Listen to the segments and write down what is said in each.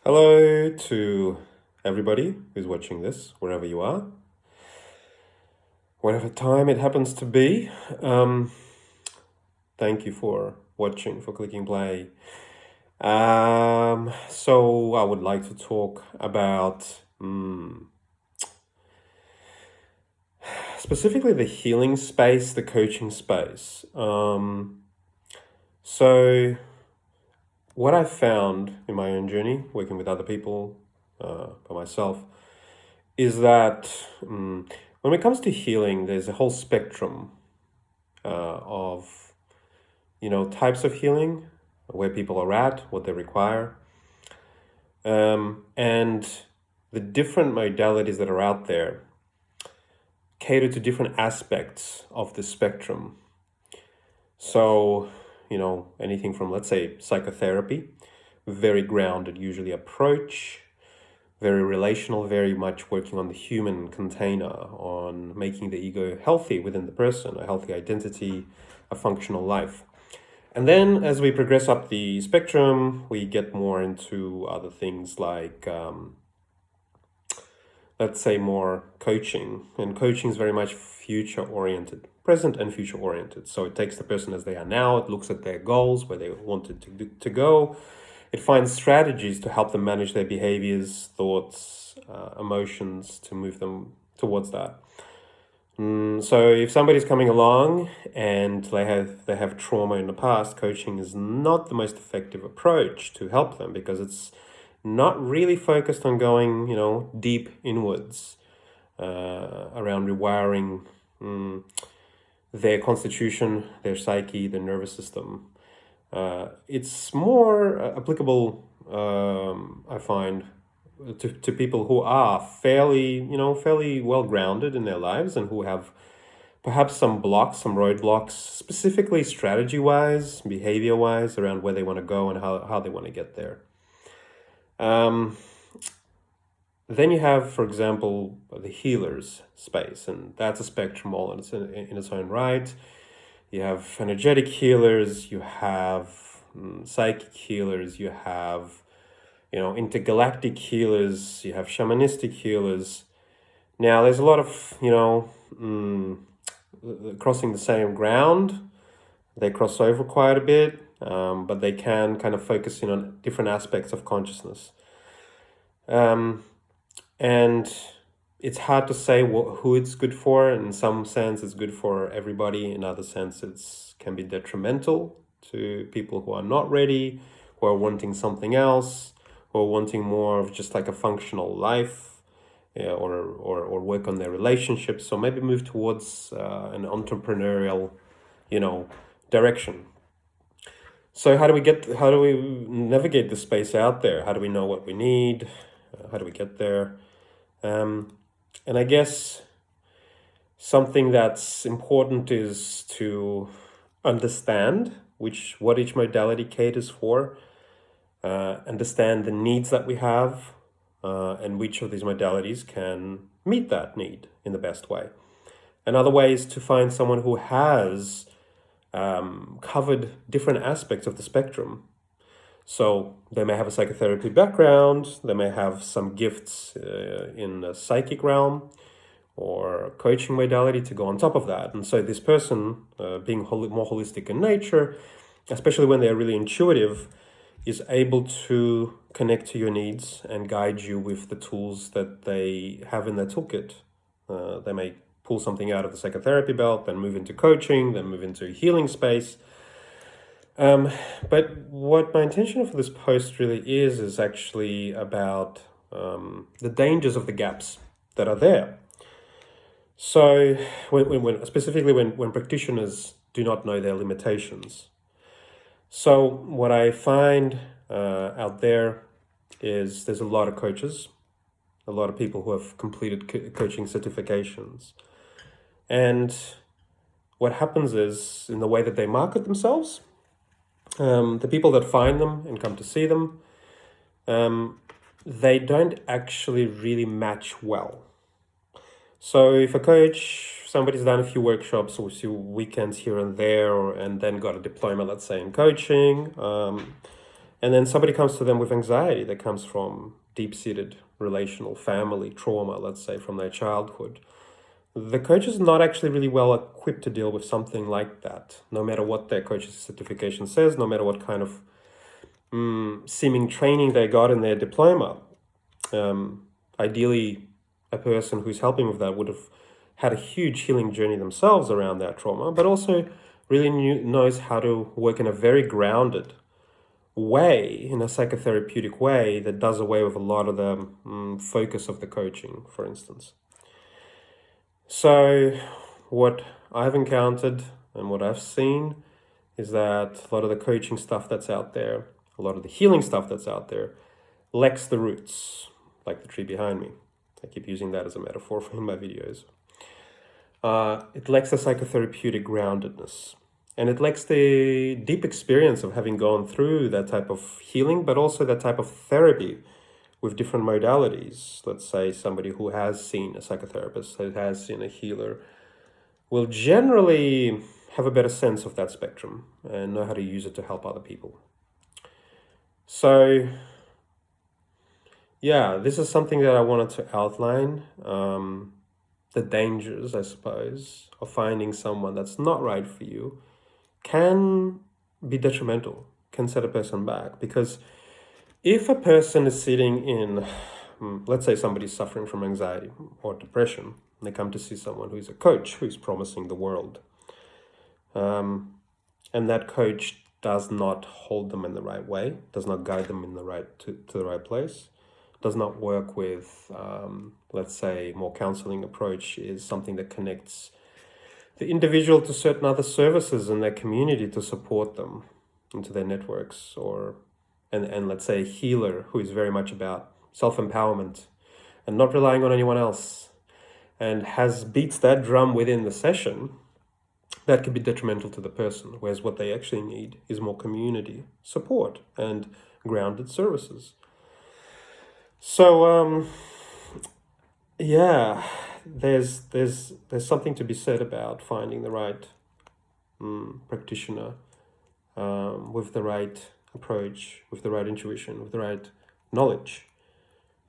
Hello to everybody who's watching this, wherever you are, whatever time it happens to be. Thank you for watching, for clicking play. So I would like to talk about specifically the healing space, the coaching space. So what I found in my own journey, working with other people, by myself, is that when it comes to healing, there's a whole spectrum of types of healing, where people are at, what they require, and the different modalities that are out there cater to different aspects of the spectrum. So, anything from, let's say, psychotherapy, very grounded usually approach, very relational, very much working on the human container, on making the ego healthy within the person, a healthy identity, a functional life. And then as we progress up the spectrum, we get more into other things like, let's say, more coaching. And coaching is very much future-oriented, present and future-oriented. So it takes the person as they are now, it looks at their goals, where they wanted to go. It finds strategies to help them manage their behaviors, thoughts, emotions, to move them towards that. So if somebody's coming along and they have trauma in the past, coaching is not the most effective approach to help them, because it's not really focused on going, deep inwards around rewiring their constitution, their psyche, their nervous system. It's more applicable, I find, to people who are fairly well grounded in their lives, and who have perhaps some blocks, some roadblocks, specifically strategy wise, behavior wise, around where they want to go and how they want to get there. Then you have, for example, the healers space, and that's a spectrum all in its own right. You have energetic healers, you have psychic healers, you have intergalactic healers, you have shamanistic healers. Now there's a lot of crossing the same ground. They cross over quite a bit, but they can kind of focus in on different aspects of consciousness. And it's hard to say who it's good for. In some sense, it's good for everybody. In other sense, it can be detrimental to people who are not ready, who are wanting something else, who are wanting more of just like a functional life, or work on their relationships. So maybe move towards an entrepreneurial, direction. So how do we navigate the space out there? How do we know what we need? How do we get there? And I guess something that's important is to understand what each modality caters for, understand the needs that we have, and which of these modalities can meet that need in the best way. Another way is to find someone who has covered different aspects of the spectrum. So they may have a psychotherapy background, they may have some gifts in the psychic realm or coaching modality to go on top of that. And so this person, being more holistic in nature, especially when they're really intuitive, is able to connect to your needs and guide you with the tools that they have in their toolkit. They may pull something out of the psychotherapy belt, then move into coaching, then move into a healing space. But what my intention for this post really is actually about the dangers of the gaps that are there. So specifically when practitioners do not know their limitations. So what I find out there is there's a lot of coaches, a lot of people who have completed coaching certifications. And what happens is, in the way that they market themselves, the people that find them and come to see them, they don't actually really match well. So if a coach, somebody's done a few workshops or a few weekends here and there, and then got a diploma, let's say, in coaching, And then somebody comes to them with anxiety that comes from deep-seated relational family trauma, let's say from their childhood. The coach is not actually really well equipped to deal with something like that, no matter what their coach's certification says, no matter what kind of seeming training they got in their diploma. Ideally, a person who's helping with that would have had a huge healing journey themselves around that trauma, but also really knows how to work in a very grounded way, in a psychotherapeutic way that does away with a lot of the focus of the coaching, for instance. So what I've encountered and what I've seen is that a lot of the coaching stuff that's out there, a lot of the healing stuff that's out there, lacks the roots, like the tree behind me. I keep using that as a metaphor in my videos. It lacks the psychotherapeutic groundedness. And it lacks the deep experience of having gone through that type of healing, but also that type of therapy with different modalities. Let's say somebody who has seen a psychotherapist, who has seen a healer, will generally have a better sense of that spectrum and know how to use it to help other people. So, yeah, this is something that I wanted to outline. The dangers, I suppose, of finding someone that's not right for you can be detrimental, can set a person back. Because if a person is sitting in, let's say somebody's suffering from anxiety or depression, and they come to see someone who's a coach who's promising the world, and that coach does not hold them in the right way, does not guide them in the right to the right place, does not work with, let's say, more counseling approach is something that connects the individual to certain other services in their community to support them into their networks, or and let's say a healer who is very much about self-empowerment and not relying on anyone else, and beats that drum within the session, that could be detrimental to the person, whereas what they actually need is more community support and grounded services. So yeah, there's something to be said about finding the right practitioner with the right approach, with the right intuition, with the right knowledge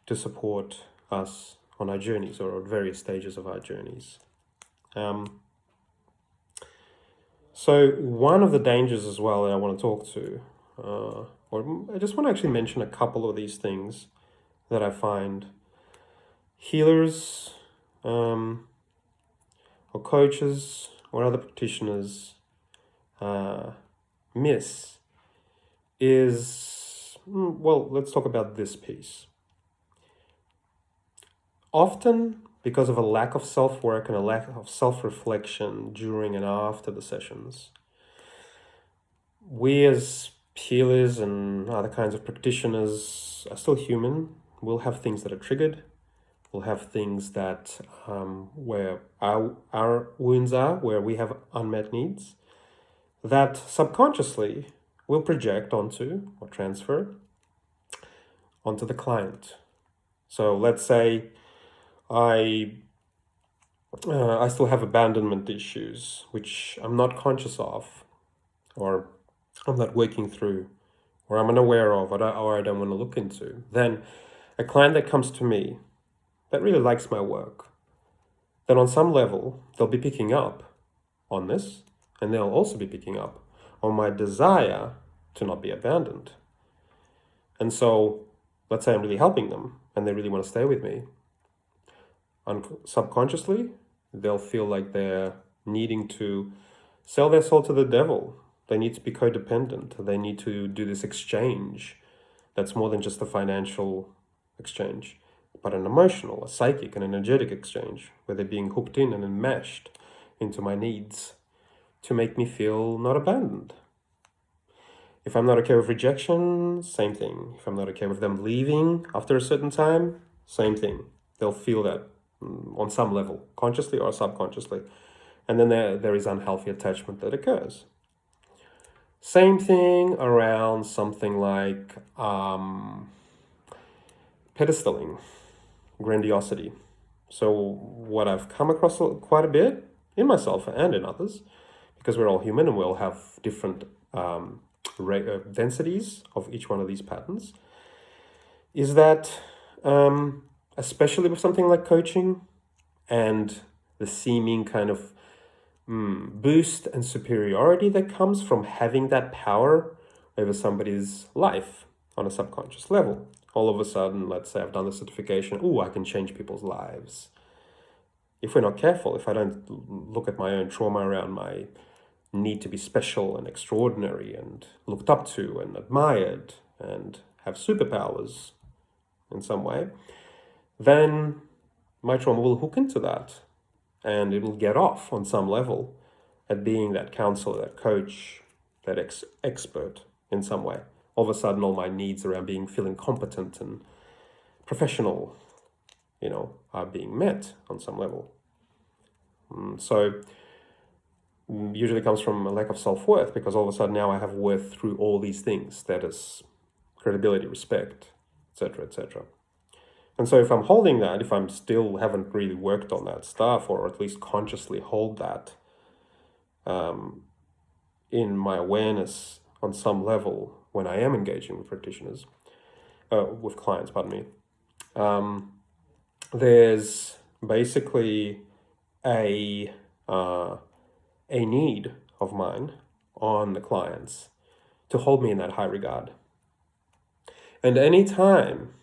to support us on our journeys or at various stages of our journeys. So one of the dangers as well that I want to talk to, or I just want to actually mention a couple of these things that I find healers or coaches or other practitioners miss is, well, let's talk about this piece. Often, because of a lack of self-work and a lack of self-reflection during and after the sessions, we as healers and other kinds of practitioners are still human. We'll have things that are triggered. We'll have things that where our wounds are, where we have unmet needs, that subconsciously will project onto or transfer onto the client. So let's say I still have abandonment issues, which I'm not conscious of, or I'm not working through, or I'm unaware of, or I don't want to look into. Then a client that comes to me that really likes my work, then on some level, they'll be picking up on this, and they'll also be picking up on my desire to not be abandoned. And so, let's say I'm really helping them, and they really want to stay with me. Subconsciously, they'll feel like they're needing to sell their soul to the devil. They need to be codependent. They need to do this exchange that's more than just a financial exchange, but an emotional, a psychic, an energetic exchange, where they're being hooked in and enmeshed into my needs to make me feel not abandoned. If I'm not okay with rejection, same thing. If I'm not okay with them leaving after a certain time, same thing. They'll feel that on some level, consciously or subconsciously. And then there is unhealthy attachment that occurs. Same thing around something like pedestaling, grandiosity. So what I've come across quite a bit in myself and in others, because we're all human and we all have different densities of each one of these patterns, is that especially with something like coaching and the seeming kind of boost and superiority that comes from having that power over somebody's life on a subconscious level. All of a sudden, let's say I've done the certification, I can change people's lives. If we're not careful, if I don't look at my own trauma around my need to be special and extraordinary and looked up to and admired and have superpowers in some way, then my trauma will hook into that and it will get off on some level at being that counselor, that coach, that expert in some way. All of a sudden, all my needs around feeling competent and professional, are being met on some level. So usually comes from a lack of self-worth, because all of a sudden now I have worth through all these things: status, credibility, respect, etc., etc. And so if I'm holding that, if I'm still haven't really worked on that stuff, or at least consciously hold that in my awareness on some level when I am engaging with practitioners, with clients, pardon me, there's basically a need of mine on the clients to hold me in that high regard. And anytime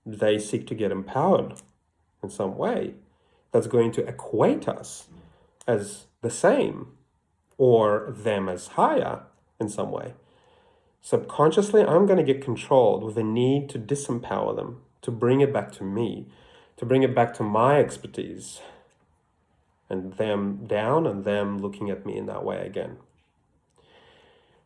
they seek to get empowered in some way, that's going to equate us as the same or them as higher in some way, subconsciously I'm going to get controlled with a need to disempower them, to bring it back to me, to bring it back to my expertise, and them down and them looking at me in that way again.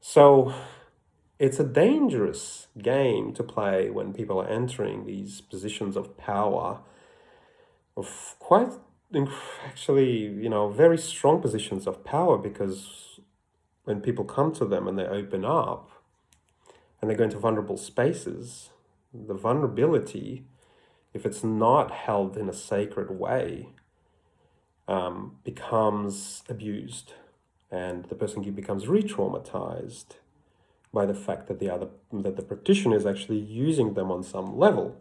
So it's a dangerous game to play when people are entering these positions of power, of quite actually, very strong positions of power, because when people come to them and they open up and they go into vulnerable spaces, the vulnerability, if it's not held in a sacred way, becomes abused, and the person becomes re-traumatized by the fact that the practitioner is actually using them on some level.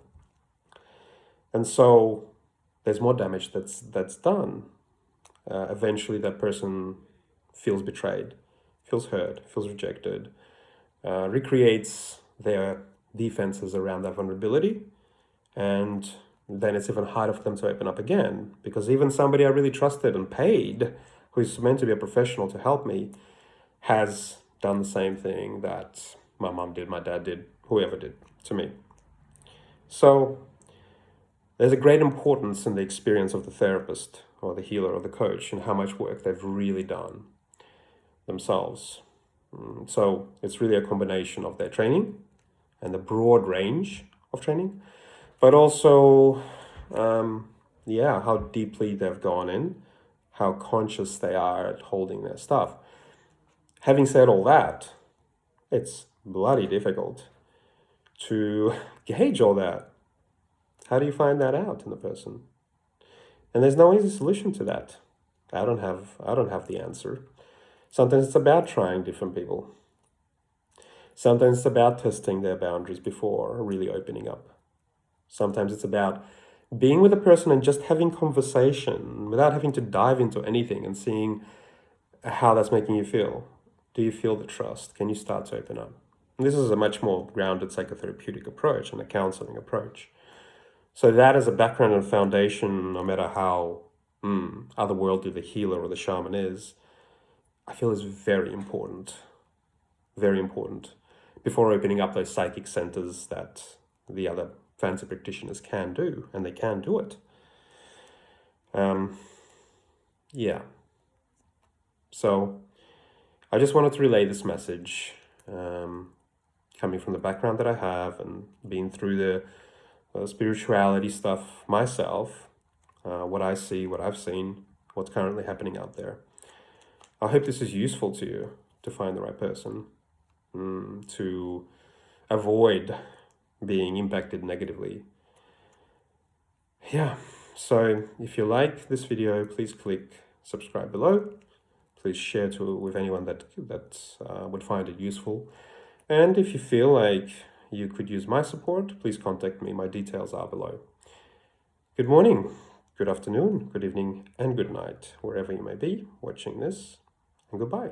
And so there's more damage that's done. Eventually that person feels betrayed, feels hurt, feels rejected, recreates their defenses around that vulnerability, and then it's even harder for them to open up again, because even somebody I really trusted and paid, who is meant to be a professional to help me, has done the same thing that my mom did, my dad did, whoever did to me. So there's a great importance in the experience of the therapist or the healer or the coach and how much work they've really done themselves. So it's really a combination of their training and the broad range of training, but also, how deeply they've gone in, how conscious they are at holding their stuff. Having said all that, it's bloody difficult to gauge all that. How do you find that out in the person? And there's no easy solution to that. I don't have the answer. Sometimes it's about trying different people. Sometimes it's about testing their boundaries before really opening up. Sometimes it's about being with a person and just having conversation without having to dive into anything and seeing how that's making you feel. Do you feel the trust? Can you start to open up? And this is a much more grounded psychotherapeutic approach and a counseling approach. So that as a background and foundation, no matter how otherworldly the healer or the shaman is, I feel is very important. Very important. Before opening up those psychic centers that the other fancy practitioners can do, and they can do it. So I just wanted to relay this message, coming from the background that I have and being through the spirituality stuff myself, what I see, what I've seen, what's currently happening out there. I hope this is useful to you to find the right person, to avoid being impacted negatively. So if you like this video, please click subscribe below. Please share with anyone that would find it useful. And if you feel like you could use my support, please contact me. My details are below. Good morning, good afternoon, good evening, and good night, wherever you may be watching this, and goodbye.